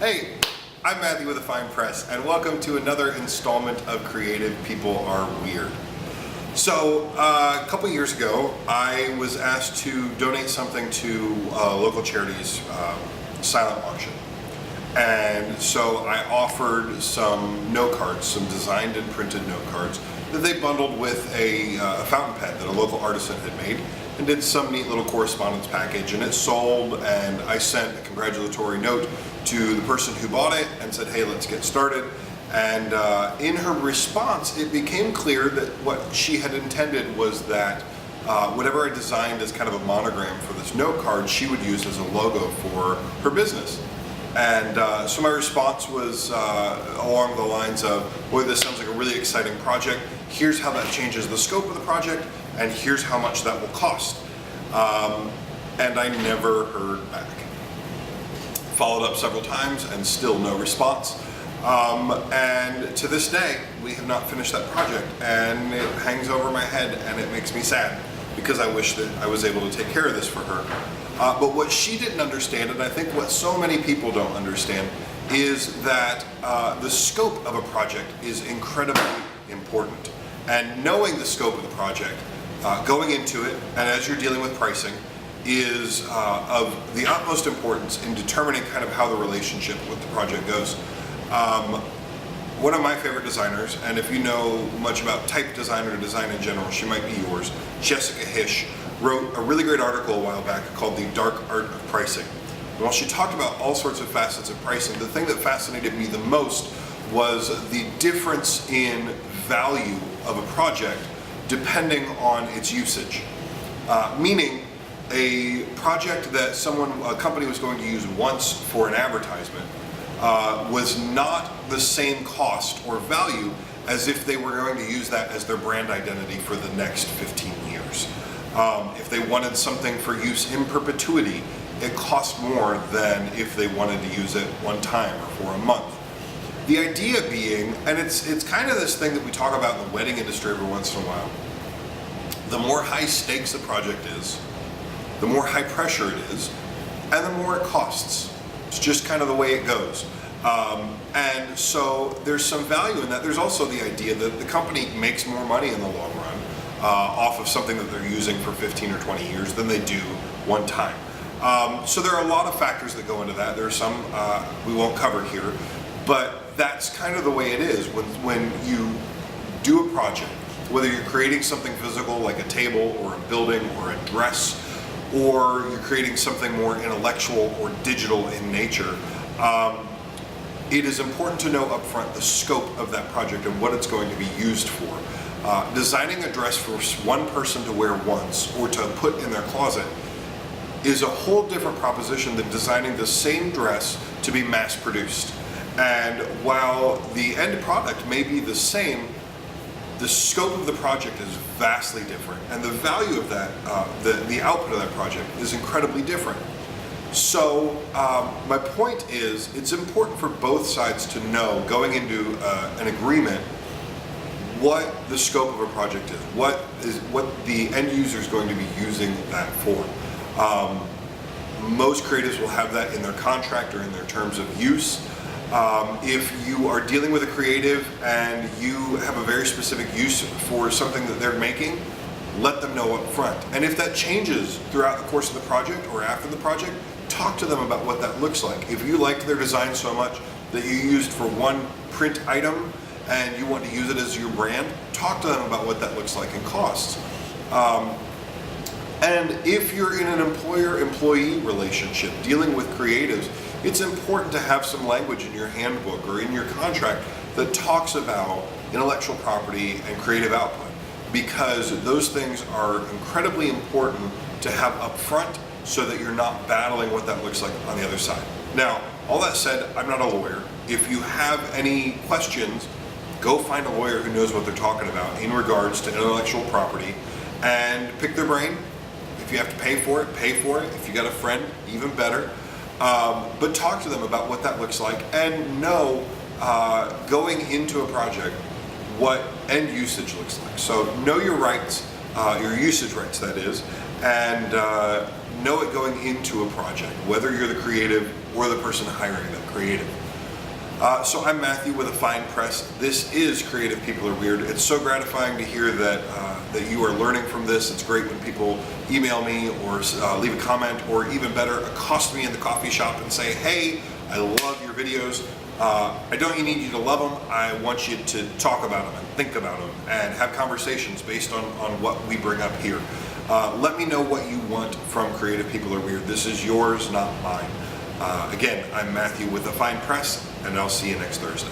Hey, I'm Matthew with The Fine Press, and welcome to another installment of Creative People Are Weird. So, a couple years ago, I was asked to donate something to local charity's silent auction. And so I offered some note cards, some designed and printed note cards that they bundled with a fountain pen that a local artisan had made, and did some neat little correspondence package, and it sold, and I sent a congratulatory note to the person who bought it and said, hey, let's get started. And in her response, it became clear that what she had intended was that whatever I designed as kind of a monogram for this note card, she would use as a logo for her business. And so my response was along the lines of, boy, this sounds like a really exciting project. Here's how that changes the scope of the project, and here's how much that will cost. And I never heard back. Followed up several times and still no response. And to this day, we have not finished that project, and it hangs over my head, and it makes me sad because I wish that I was able to take care of this for her. But what she didn't understand, and I think what so many people don't understand, is that the scope of a project is incredibly important. And knowing the scope of the project, going into it, and as you're dealing with pricing, is of the utmost importance in determining kind of how the relationship with the project goes. One of my favorite designers, and if you know much about type design or design in general, she might be yours, Jessica Hische, wrote a really great article a while back called The Dark Art of Pricing. And while she talked about all sorts of facets of pricing, the thing that fascinated me the most was the difference in value of a project depending on its usage. Meaning, a project that a company was going to use once for an advertisement was not the same cost or value as if they were going to use that as their brand identity for the next 15 years. If they wanted something for use in perpetuity, it cost more than if they wanted to use it one time or for a month. The idea being, and it's kind of this thing that we talk about in the wedding industry every once in a while, the more high stakes the project is, the more high pressure it is, and the more it costs. It's just kind of the way it goes. And so there's some value in that. There's also the idea that the company makes more money in the long run off of something that they're using for 15 or 20 years than they do one time. So there are a lot of factors that go into that. There are some we won't cover here, but that's kind of the way it is when you do a project, whether you're creating something physical like a table or a building or a dress, or you're creating something more intellectual or digital in nature. It is important to know up front the scope of that project and what it's going to be used for. Designing a dress for one person to wear once or to put in their closet is a whole different proposition than designing the same dress to be mass produced. And while the end product may be the same, the scope of the project is vastly different, and the value of that, the output of that project is incredibly different. So my point is, it's important for both sides to know, going into an agreement, what the scope of a project is, what the end user is going to be using that for. Most creatives will have that in their contract or in their terms of use. If you are dealing with a creative and you have a very specific use for something that they're making, let them know up front. And if that changes throughout the course of the project or after the project, talk to them about what that looks like. If you liked their design so much that you used for one print item and you want to use it as your brand, talk to them about what that looks like and costs. And if you're in an employer-employee relationship dealing with creatives, it's important to have some language in your handbook or in your contract that talks about intellectual property and creative output, because those things are incredibly important to have up front so that you're not battling what that looks like on the other side. Now, all that said, I'm not a lawyer. If you have any questions, go find a lawyer who knows what they're talking about in regards to intellectual property and pick their brain. If you have to pay for it, pay for it. If you got a friend, even better. But talk to them about what that looks like, and know going into a project what end usage looks like. So know your rights, your usage rights, that is, and know it going into a project, whether you're the creative or the person hiring that creative. So I'm Matthew with A Fine Press. This is Creative People Are Weird. It's so gratifying to hear that that you are learning from this. It's great when people email me or leave a comment, or even better, accost me in the coffee shop and say, hey, I love your videos. I don't need you to love them. I want you to talk about them and think about them and have conversations based on what we bring up here. Let me know what you want from Creative People Are Weird. This is yours, not mine. Again, I'm Matthew with A Fine Press, and I'll see you next Thursday.